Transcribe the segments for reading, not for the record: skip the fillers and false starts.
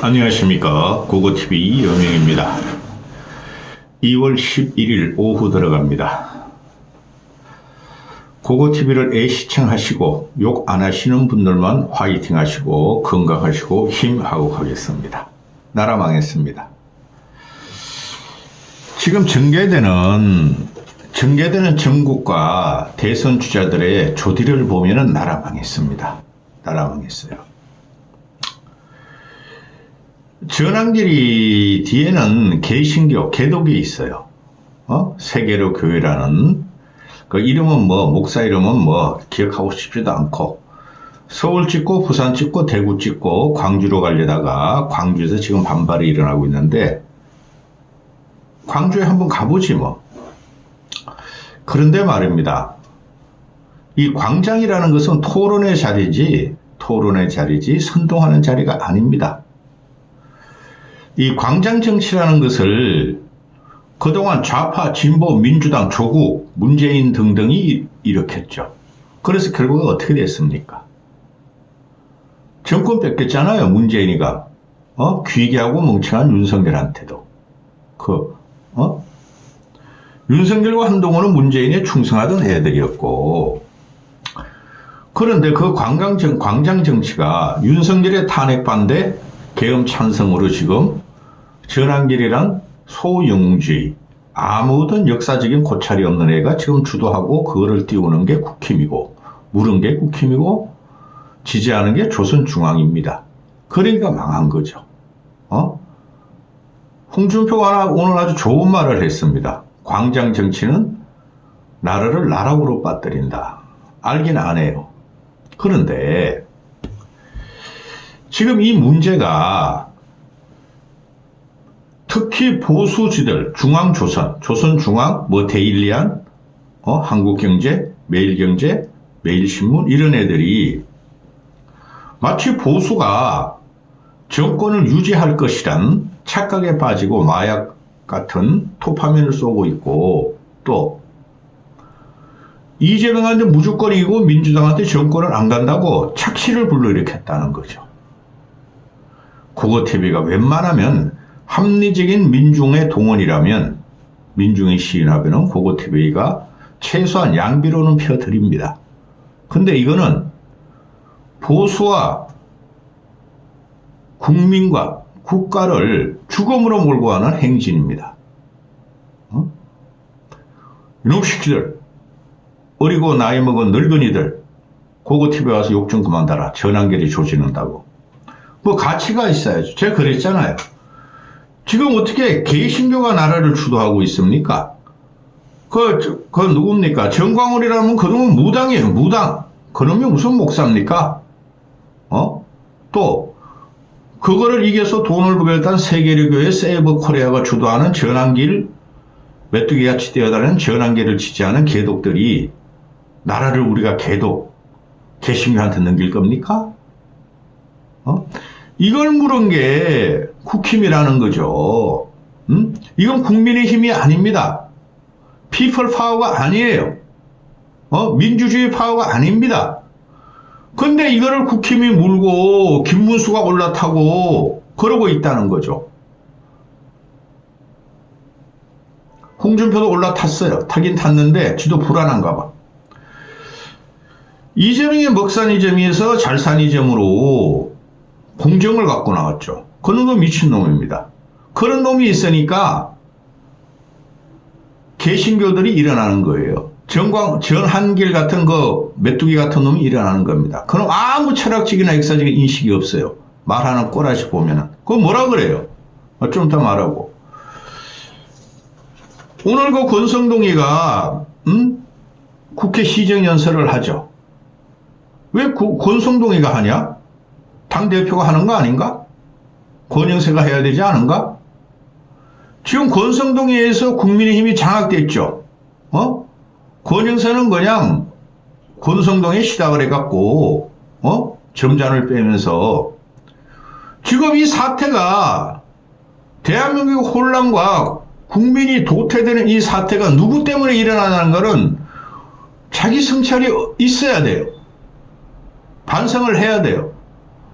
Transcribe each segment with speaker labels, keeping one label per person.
Speaker 1: 안녕하십니까. 고고TV 여명입니다. 2월 11일 오후 들어갑니다. 고고TV를 애시청하시고 욕 안 하시는 분들만 화이팅 하시고 건강하시고 힘하고 가겠습니다. 나라 망했습니다. 지금 전개되는 정국과 대선 주자들의 조디를 보면은 나라 망했습니다. 나라 망했어요. 전환길이 뒤에는 개신교, 개독이 있어요. 세계로 교회라는 그 이름은 목사 이름은 기억하고 싶지도 않고, 서울 찍고 부산 찍고 대구 찍고 광주로 가려다가 광주에서 지금 반발이 일어나고 있는데, 광주에 한번 가보지 그런데 말입니다. 이 광장이라는 것은 토론의 자리지 선동하는 자리가 아닙니다. 이 광장 정치라는 것을 그동안 좌파, 진보, 민주당, 조국, 문재인 등등이 일으켰죠. 그래서 결국 어떻게 됐습니까? 정권 뺏겼잖아요, 문재인이가. 귀기하고 멍청한 윤석열한테도. 윤석열과 한동훈은 문재인에 충성하던 애들이었고, 그런데 그 광장 정치가 윤석열의 탄핵 반대, 계엄 찬성으로 지금 전환길이란 소영웅주의, 아무런 역사적인 고찰이 없는 애가 지금 주도하고 그거를 띄우는 게 국힘이고, 물은 게 국힘이고, 지지하는 게 조선중앙입니다. 그러니까 망한 거죠. 홍준표가 오늘 아주 좋은 말을 했습니다. 광장 정치는 나라를 나락으로 빠뜨린다. 알긴 안 해요. 그런데 지금 이 문제가 특히 보수지들, 중앙조선, 조선중앙, 데일리안, 한국경제, 매일경제, 매일신문 이런 애들이 마치 보수가 정권을 유지할 것이란 착각에 빠지고 마약 같은 토파민을 쏘고 있고, 또 이재명한테 무조건 이기고 민주당한테 정권을 안 간다고 착시를 불러일으켰다는 거죠. 고고TV가 웬만하면 합리적인 민중의 동원이라면, 민중의 시인하면 고고TV가 최소한 양비로는 펴드립니다. 근데 이거는 보수와 국민과 국가를 죽음으로 몰고 가는 행진입니다. 이놈 새끼들, 어리고 나이 먹은 늙은이들, 고고TV에 와서 욕 좀 그만 달아. 전환길이 조지는다고. 가치가 있어야죠. 제가 그랬잖아요. 지금 어떻게 개신교가 나라를 주도하고 있습니까? 그 누굽니까? 정광훈이라면 그놈은 무당이에요, 무당. 그놈이 무슨 목사입니까? 또, 그거를 이겨서 돈을 부겠다는 세계교회 세이버 코리아가 주도하는 전환길, 메뚜기같이 뛰어다니는 전환길을 지지하는 개독들이 나라를 우리가 개신교한테 넘길 겁니까? 이걸 물은 게 국힘이라는 거죠. 이건 국민의힘이 아닙니다. 피플 파워가 아니에요. 민주주의 파워가 아닙니다. 근데 이거를 국힘이 물고 김문수가 올라타고 그러고 있다는 거죠. 홍준표도 올라탔어요. 타긴 탔는데 지도 불안한가 봐. 이재명의 먹산이점에서 잘산이점으로 공정을 갖고 나왔죠. 그 놈은 미친놈입니다. 그런 놈이 있으니까 개신교들이 일어나는 거예요. 전한길 같은 메뚜기 같은 놈이 일어나는 겁니다. 그럼 아무 철학적이나 역사적인 인식이 없어요. 말하는 꼬라지 보면은. 그거 뭐라 그래요? 좀 더 말하고. 오늘 권성동이가, 국회 시정연설을 하죠. 왜 권성동이가 하냐? 당대표가 하는 거 아닌가? 권영세가 해야 되지 않은가? 지금 권성동에 의해서 국민의힘이 장악됐죠. 권영세는 그냥 권성동에 시작을 해갖고, 점잔을 빼면서, 지금 이 사태가 대한민국 혼란과 국민이 도태되는 이 사태가 누구 때문에 일어나는 것은 자기 성찰이 있어야 돼요. 반성을 해야 돼요.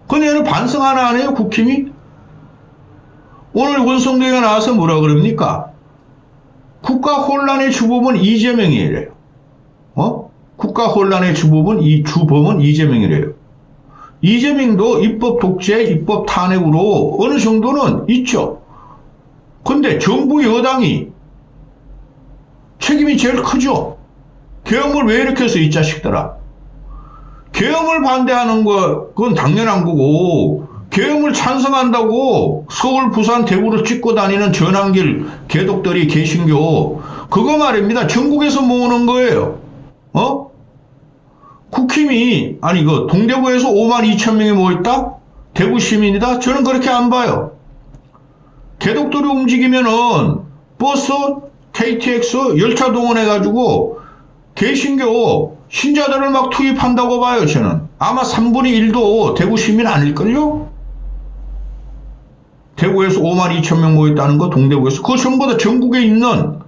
Speaker 1: 근데 얘는 반성 하나 안 해요, 국힘이? 오늘 원성동이가 나와서 뭐라 그럽니까? 국가 혼란의 주범은 이재명이래요. 국가 혼란의 주범은 이재명이래요. 이재명도 입법 독재, 입법 탄핵으로 어느 정도는 있죠. 근데 정부 여당이 책임이 제일 크죠. 계엄을 왜 이렇게 해서 이 자식들아. 계엄을 반대하는 그건 당연한 거고, 계엄을 찬성한다고 서울, 부산, 대구를 찍고 다니는 전환길 개독들이 개신교, 그거 말입니다. 전국에서 모으는 거예요. 국힘이, 동대구에서 5만 2천 명이 모였다? 대구 시민이다? 저는 그렇게 안 봐요. 개독들이 움직이면은 버스, KTX, 열차 동원해가지고 개신교 신자들을 막 투입한다고 봐요, 저는. 아마 3분의 1도 대구 시민 아닐걸요? 대구에서 5만 2천 명 모였다는 거, 동대구에서. 그거 전부 다 전국에 있는,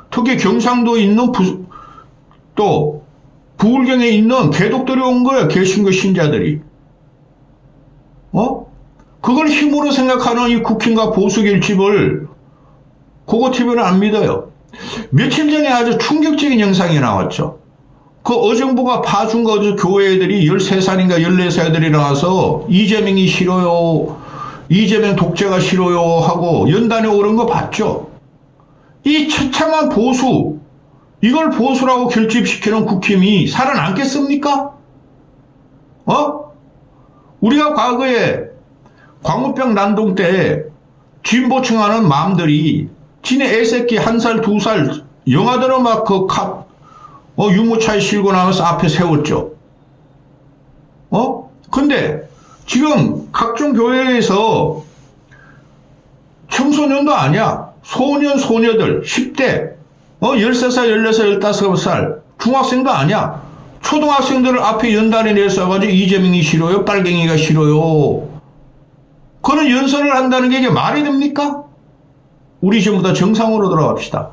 Speaker 1: 특히 경상도에 있는 또 부울경에 있는 개독들이 온 거예요, 개신교 신자들이. 그걸 힘으로 생각하는 이 국힘과 보수 결집을 고고TV는 안 믿어요. 며칠 전에 아주 충격적인 영상이 나왔죠. 그 어정부가 파준 거 교회 애들이 13살인가 14살들이 나와서 이재명이 싫어요, 이재명 독재가 싫어요 하고 연단에 오른 거 봤죠. 이 처참한 보수, 이걸 보수라고 결집시키는 국힘이 살아남겠습니까? 우리가 과거에 광우병 난동 때 진보층하는 마음들이 지네 애새끼 1살, 2살 영아들은 막 유모차에 실고 나면서 앞에 세웠죠. 근데 지금 각종 교회에서 청소년도 아니야. 소년, 소녀들 10대 13살, 14살, 15살 중학생도 아니야. 초등학생들을 앞에 연단에 내서가지고 이재명이 싫어요, 빨갱이가 싫어요, 그런 연설을 한다는 게 이게 말이 됩니까? 우리 전부 다 정상으로 돌아갑시다.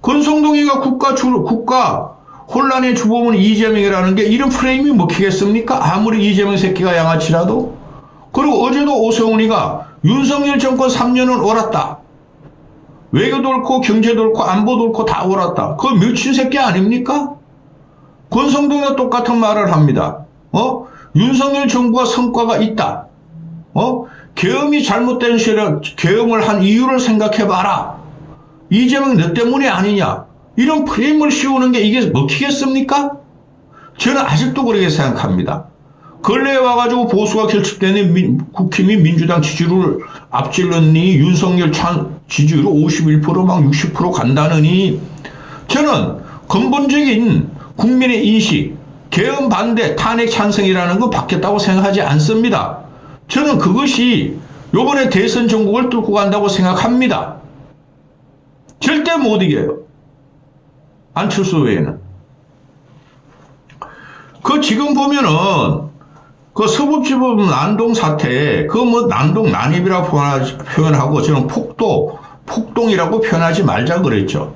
Speaker 1: 권성동이가 국가 혼란의 주범은 이재명이라는 게 이런 프레임이 먹히겠습니까? 아무리 이재명 새끼가 양아치라도. 그리고 어제도 오세훈이가 윤석열 정권 3년은 옳았다. 외교도 옳고 경제도 옳고 안보도 옳고 다 옳았다. 그거 미친 새끼 아닙니까? 권성동이가 똑같은 말을 합니다. 윤석열 정부가 성과가 있다. 계엄이 잘못된 시절에 계엄을 한 이유를 생각해봐라. 이재명 너 때문이 아니냐. 이런 프레임을 씌우는 게 이게 먹히겠습니까? 저는 아직도 그렇게 생각합니다. 근래에 와가지고 보수가 결집되는 국힘이 민주당 지지율을 앞질렀니, 윤석열 지지율이 51% 막 60% 간다느니, 저는 근본적인 국민의 인식, 계엄 반대, 탄핵 찬성이라는 거 바뀌었다고 생각하지 않습니다. 저는 그것이 요번에 대선 전국을 뚫고 간다고 생각합니다. 절대 못 이겨요. 안철수 외에는. 지금 보면은 서북지법 난동 사태, 난동 난입이라고 표현하고 저는 폭동이라고 표현하지 말자 그랬죠.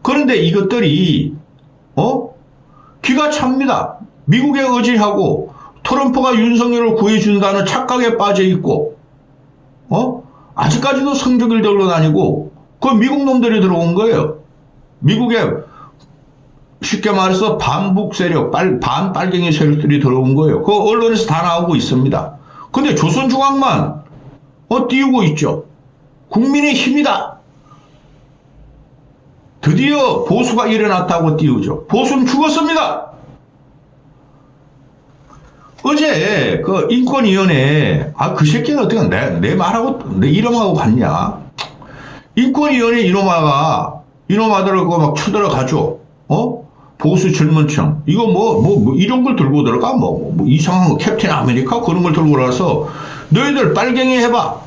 Speaker 1: 그런데 이것들이 기가 찹니다. 미국에 의지하고 트럼프가 윤석열을 구해준다는 착각에 빠져 있고, 아직까지도 성적을 들고 다니고, 미국 놈들이 들어온 거예요. 미국에 쉽게 말해서 반북 세력, 반빨갱이 세력들이 들어온 거예요. 언론에서 다 나오고 있습니다. 근데 조선중앙만 띄우고 있죠. 국민의 힘이다. 드디어 보수가 일어났다고 띄우죠. 보수는 죽었습니다. 어제 인권위원회, 그 새끼는 어떻게 내 말하고 내 이름하고 같냐. 인권위원회 이놈아들을 막 쳐들어가죠. 보수 젊은층. 이거 이런 걸 들고 들어가? 이상한 거, 캡틴 아메리카? 그런 걸 들고 들어가서, 너희들 빨갱이 해봐.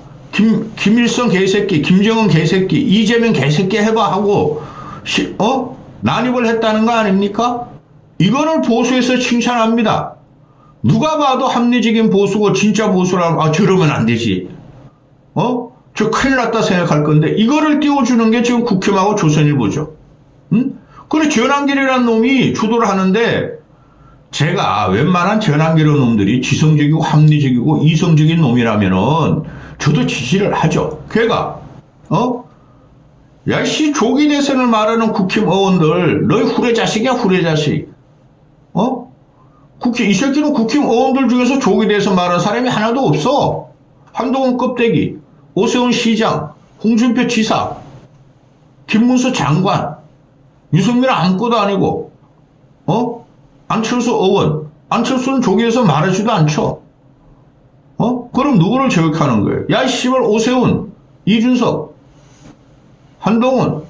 Speaker 1: 김일성 개새끼, 김정은 개새끼, 이재명 개새끼 해봐 하고, 난입을 했다는 거 아닙니까? 이거를 보수에서 칭찬합니다. 누가 봐도 합리적인 보수고 진짜 보수라면, 저러면 안 되지. 저 큰일 났다 생각할 건데, 이거를 띄워주는 게 지금 국힘하고 조선일보죠. 그리고 전환길이라는 놈이 주도를 하는데, 제가 웬만한 전환길의 놈들이 지성적이고 합리적이고 이성적인 놈이라면은 저도 지지를 하죠. 걔가 야씨 조기 대선을 말하는 국힘의원들 너희 후레자식이야 후레자식. 이 새끼는 국힘의원들 중에서 조기 대선 말하는 사람이 하나도 없어. 한동훈 껍데기, 오세훈 시장, 홍준표 지사, 김문수 장관, 유승민은 아무것도 아니고 안철수 의원. 안철수는 조기 대선 말하지도 않죠. 그럼 누구를 저격하는 거예요? 야 씨발 오세훈, 이준석, 한동훈,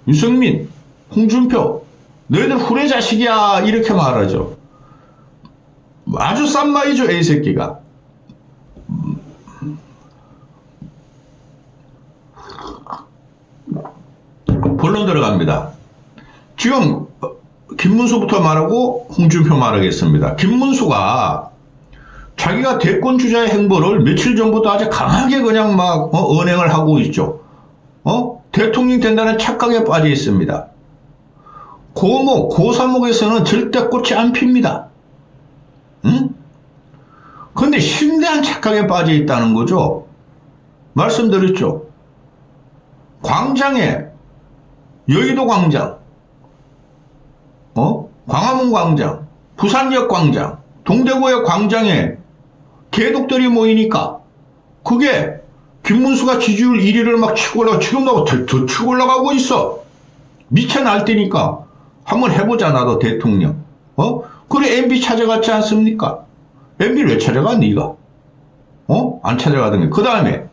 Speaker 1: 유승민, 홍준표 너희들 후레자식이야 이렇게 말하죠. 아주 싼 말이죠 이 새끼가. 본론 들어갑니다. 지금 김문수부터 말하고 홍준표 말하겠습니다. 김문수가 자기가 대권 주자의 행보를 며칠 전부터 아주 강하게 그냥 막 언행을 하고 있죠. 대통령 된다는 착각에 빠져 있습니다. 고목, 고사목에서는 절대 꽃이 안 핍니다. 응? 근데 심대한 착각에 빠져 있다는 거죠. 말씀드렸죠. 광장에 여의도 광장, 광화문 광장, 부산역 광장, 동대구의 광장에 개독들이 모이니까 그게 김문수가 지지율 1위를 막 치고 올라가 지금도 더 치고 올라가고 있어. 미쳐 날뛰니까 한번 해보자 나도 대통령. 그래 MB 찾아갔지 않습니까? MB를 왜 찾아가 네가? 안 찾아가던 게. 그 다음에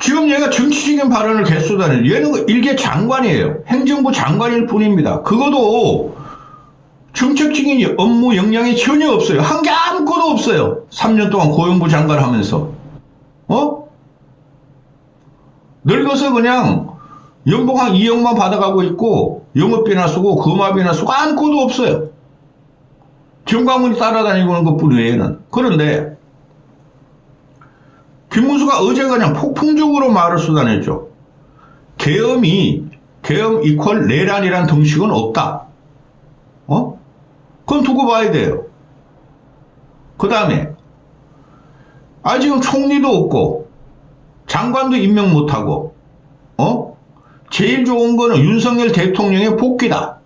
Speaker 1: 지금 얘가 정치적인 발언을 개수다는 얘는 일개 장관이에요. 행정부 장관일 뿐입니다. 그것도 정책적인 업무 역량이 전혀 없어요. 한 게 아무것도 없어요. 3년 동안 고용부 장관 하면서. 늙어서 그냥 연봉 한 2억만 받아가고 있고 영업비나 쓰고 거마비나 쓰고 아무것도 없어요. 정광훈이 따라다니고 것 뿐이에요. 그런데 김문수가 어제 그냥 폭풍적으로 말을 쏟아냈죠. 계엄 이퀄 내란이란 등식은 없다. 그건 두고 봐야 돼요. 그 다음에 지금 총리도 없고 장관도 임명 못하고 제일 좋은 거는 윤석열 대통령의 복귀다.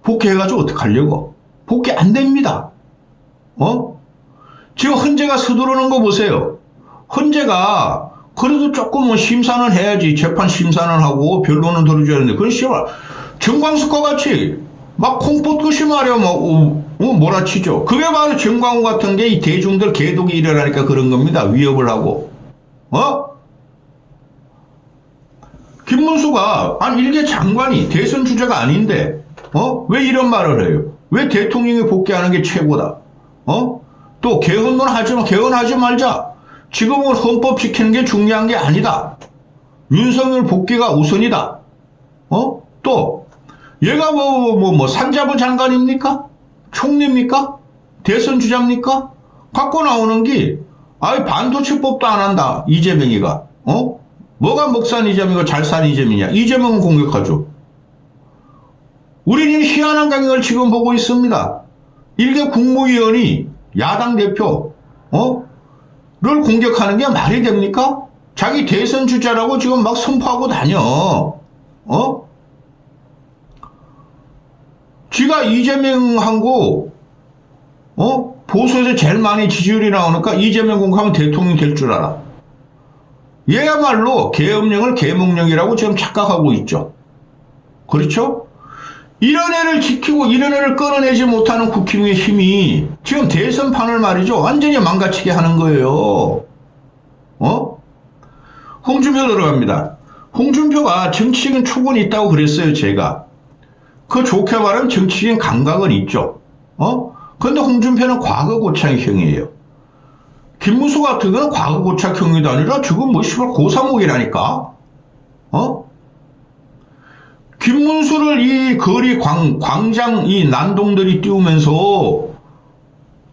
Speaker 1: 복귀해가지고 어떡하려고? 복귀 안 됩니다. 지금 헌재가 서두르는 거 보세요. 헌재가 그래도 조금 심사는 해야지. 재판 심사는 하고 변론은 들어줘야 하는데 그건 씨발 정광석과 같이 막 콩포듯이 말이야 몰아치죠. 그게 바로 정광훈 같은 게 이 대중들 개독이 일어나니까 그런 겁니다. 위협을 하고. 김문수가 일개 장관이 대선 주자가 아닌데 왜 이런 말을 해요? 왜 대통령이 복귀하는 게 최고다? 또 개헌론 하지마. 개헌하지 말자. 지금은 헌법 지키는 게 중요한 게 아니다. 윤석열 복귀가 우선이다. 또 얘가 산자부 장관입니까? 총리입니까? 대선 주자입니까? 갖고 나오는 게 반도체법도 안 한다. 이재명이가. 뭐가 먹산 이재명이고 잘산 이재명이냐. 이재명은 공격하죠. 우리는 희한한 강경을 지금 보고 있습니다. 일개 국무위원이 야당 대표 를 공격하는 게 말이 됩니까? 자기 대선 주자라고 지금 막 선포하고 다녀. 지가 이재명하고 보수에서 제일 많이 지지율이 나오니까 이재명 공격하면 대통령 될 줄 알아. 얘야말로 계엄령을 계몽령이라고 지금 착각하고 있죠. 그렇죠? 이런 애를 지키고 이런 애를 끌어내지 못하는 국힘의 힘이 지금 대선판을 말이죠. 완전히 망가치게 하는 거예요. 홍준표 들어갑니다. 홍준표가 정치적인 촉은 있다고 그랬어요. 제가. 그 좋게 말하면 정치적인 감각은 있죠. 근데 홍준표는 과거 고착형이에요. 김문수 같은 경우는 과거 고착형이 아니라 지금 씨발 고사목이라니까. 김문수를 이 거리 광장 이 난동들이 띄우면서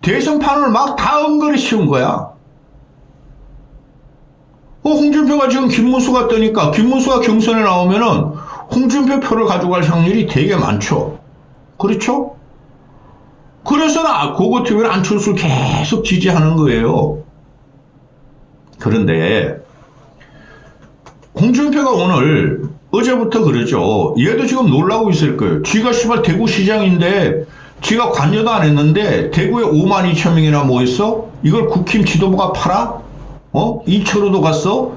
Speaker 1: 대선판을 막 다 엉거리 씌운 거야. 홍준표가 지금 김문수가 뜨니까 김문수가 경선에 나오면은 홍준표 표를 가져갈 확률이 되게 많죠. 그렇죠? 그래서 고고TV는 안철수를 계속 지지하는 거예요. 그런데 홍준표가 오늘 어제부터 그러죠. 얘도 지금 놀라고 있을 거예요. 지가 씨발 대구시장인데 지가 관여도 안 했는데 대구에 5만 2천 명이나 모였어? 이걸 국힘 지도부가 팔아? 이철호도 갔어?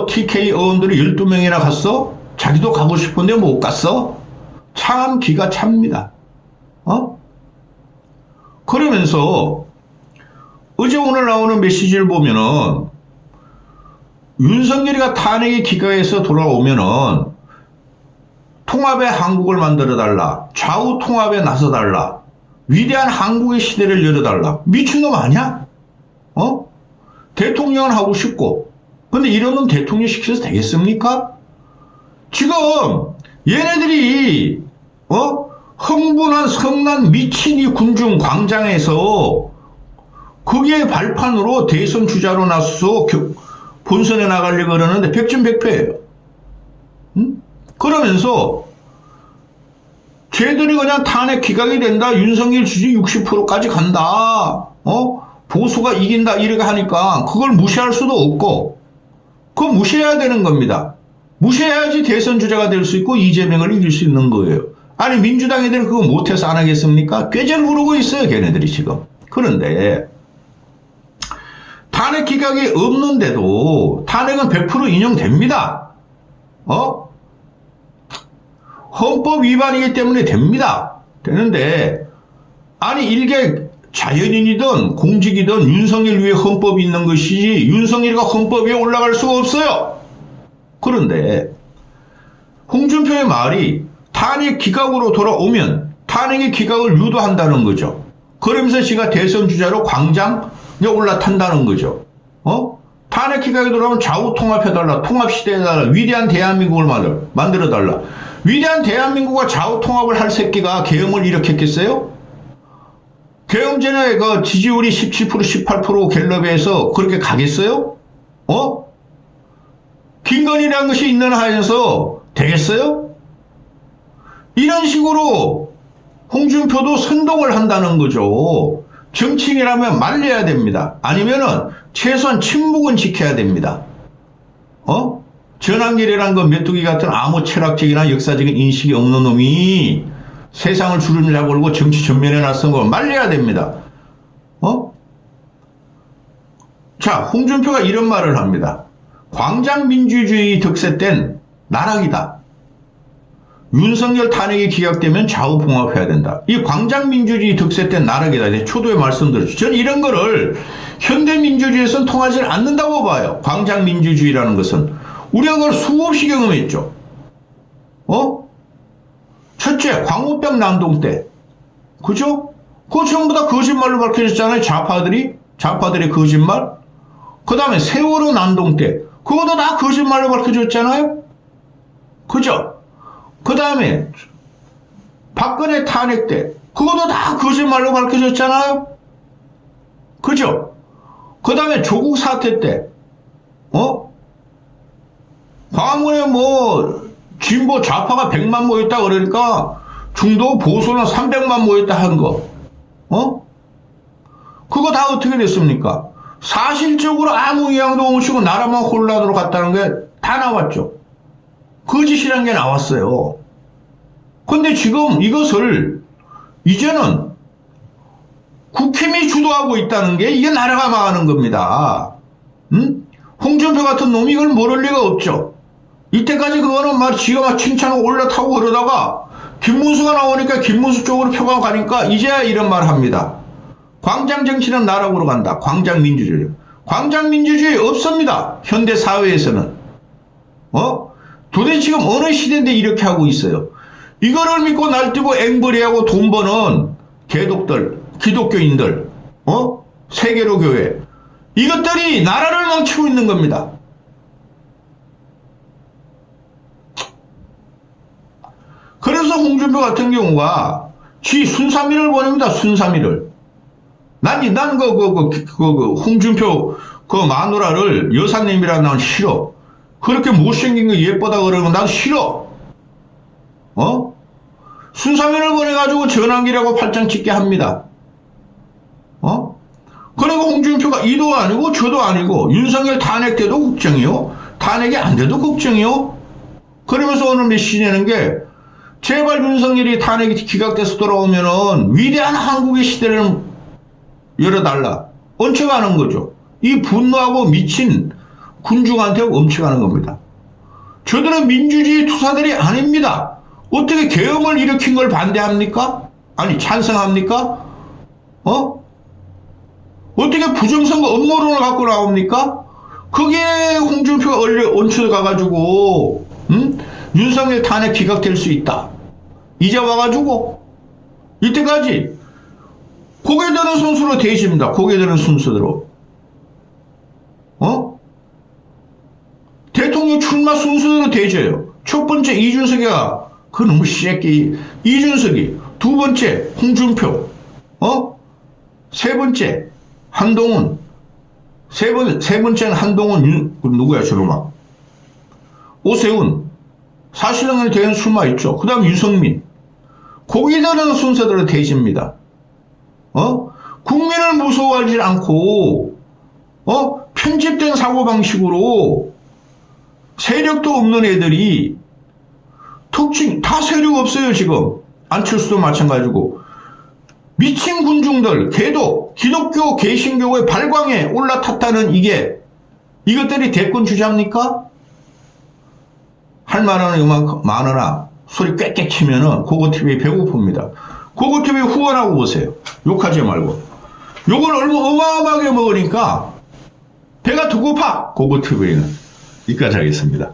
Speaker 1: TK 의원들이 12명이나 갔어? 자기도 가고 싶은데 못 갔어? 참 기가 찹니다. 그러면서 어제 오늘 나오는 메시지를 보면은 윤석열이가 탄핵에 기각해서 돌아오면은 통합의 한국을 만들어달라. 좌우 통합에 나서달라. 위대한 한국의 시대를 열어달라. 미친놈 아니야? 대통령은 하고 싶고. 근데 이런 놈 대통령 시켜서 되겠습니까? 지금 얘네들이 흥분한 성난 미친 이 군중 광장에서 거기에 발판으로 대선 주자로 나서서 본선에 나가려고 그러는데 백전백패예요. 그러면서 쟤들이 그냥 탄핵 기각이 된다. 윤석열 지지 60%까지 간다. 보수가 이긴다. 이렇게 하니까 그걸 무시할 수도 없고 그거 무시해야 되는 겁니다. 무시해야지 대선 주자가 될 수 있고 이재명을 이길 수 있는 거예요. 아니 민주당 애들은 그거 못해서 안 하겠습니까? 꾀죄를 부르고 있어요. 걔네들이 지금. 그런데 탄핵 기각이 없는데도 탄핵은 100% 인용됩니다. 헌법 위반이기 때문에 됩니다. 되는데 아니 이게 자연인이든 공직이든 윤석열 위에 헌법이 있는 것이지 윤석열이가 헌법 위에 올라갈 수가 없어요. 그런데 홍준표의 말이 탄핵 기각으로 돌아오면 탄핵의 기각을 유도한다는 거죠. 그러면서 지가 대선 주자로 광장에 올라탄다는 거죠. 탄핵 기각이 돌아오면 좌우 통합해달라. 통합시대해달라. 위대한 대한민국을 만들어달라. 위대한 대한민국과 좌우 통합을 할 새끼가 계엄을 일으켰겠어요? 계엄 전에 그 지지율이 17% 18% 갤럽에서 그렇게 가겠어요? 김건희라는 것이 있는 하에서 되겠어요? 이런 식으로 홍준표도 선동을 한다는 거죠. 정치인이라면 말려야 됩니다. 아니면은 최소한 침묵은 지켜야 됩니다. 전한길이라는 그 메뚜기 같은 아무 철학적이나 역사적인 인식이 없는 놈이 세상을 주름잡고 걸고 정치 전면에 나선 거 말려야 됩니다. 자, 홍준표가 이런 말을 합니다. 광장민주주의 득세된 나락이다. 윤석열 탄핵이 기각되면 좌우 봉합해야 된다. 이 광장민주주의 득세된 나락이다. 초도에 말씀드렸죠. 저는 이런 거를 현대민주주의에서는 통하지 않는다고 봐요. 광장민주주의라는 것은. 우리가 그걸 수없이 경험했죠. 첫째, 광우병 난동 때. 그죠? 그거 전부 다 거짓말로 밝혀졌잖아요. 좌파들의 거짓말. 그 다음에 세월호 난동 때. 그것도 다 거짓말로 밝혀졌잖아요. 그죠? 그 다음에 박근혜 탄핵 때. 그것도 다 거짓말로 밝혀졌잖아요. 그죠? 그 다음에 조국 사태 때. 광화문에 진보 좌파가 100만 모였다 그러니까 중도 보수는 300만 모였다 한 거. 그거 다 어떻게 됐습니까? 사실적으로 아무 이양도 없이고 나라만 혼란으로 갔다는 게 다 나왔죠. 거짓이란 게 나왔어요. 근데 지금 이것을 이제는 국힘이 주도하고 있다는 게 이게 나라가 망하는 겁니다. 홍준표 같은 놈이 이걸 모를 리가 없죠. 이때까지 그거는 지가 막 칭찬하고 올라타고 그러다가 김문수가 나오니까 김문수 쪽으로 표가 가니까 이제야 이런 말 합니다. 광장 정치는 나락으로 간다. 광장 민주주의. 광장 민주주의 없습니다. 현대 사회에서는. 도대체 지금 어느 시대인데 이렇게 하고 있어요. 이거를 믿고 날뛰고 앵벌이하고 돈 버는 개독들, 기독교인들, 세계로 교회. 이것들이 나라를 망치고 있는 겁니다. 그래서 홍준표 같은 경우가 순삼일을 보냅니다. 순삼일을. 난 홍준표 그 마누라를 여사님이라 난 싫어. 그렇게 못생긴 거 예쁘다 그러면 난 싫어. 순삼일을 보내가지고 전환기라고 팔짱 찍게 합니다. 그리고 홍준표가 이도 아니고 저도 아니고 윤석열 탄핵 때도 걱정이요. 탄핵이 안 돼도 걱정이요. 그러면서 오늘 메시지 내는 게 제발 윤석열이 탄핵이 기각돼서 돌아오면은 위대한 한국의 시대를 열어달라. 얹혀가는 거죠. 이 분노하고 미친 군중한테 얹혀가는 겁니다. 저들은 민주주의 투사들이 아닙니다. 어떻게 계엄을 일으킨 걸 반대합니까? 아니 찬성합니까? 어떻게 부정선거 업무론을 갖고 나옵니까? 그게 홍준표가 얹혀가가지고 윤석열 탄핵 기각될 수 있다. 이제 와가지고 이때까지 고개 드는 순서로 대집니다. 고개 드는 순서대로. 대통령 출마 순서대로 대져요. 첫 번째 이준석이가 그 너무 새끼 이준석이, 두 번째 홍준표, 세 번째 한동훈, 세 번째는 한동훈 누구야 저놈아 오세훈, 사실은 대연 출마 있죠. 그 다음 유성민. 고기 드는 순서대로 대집니다. 국민을 무서워하지 않고 편집된 사고방식으로 세력도 없는 애들이 특징 다 세력 없어요. 지금 안철수도 마찬가지고 미친 군중들 개도 기독교 개신교의 발광에 올라탔다는 이것들이 대권 주자입니까? 할 만한 음악 많으나 소리 꽥꽥 치면은 고고TV 배고픕니다. 고고TV 후원하고 보세요. 욕하지 말고. 욕을 어마어마하게 먹으니까 배가 더 고파. 고고TV는. 여기까지 하겠습니다.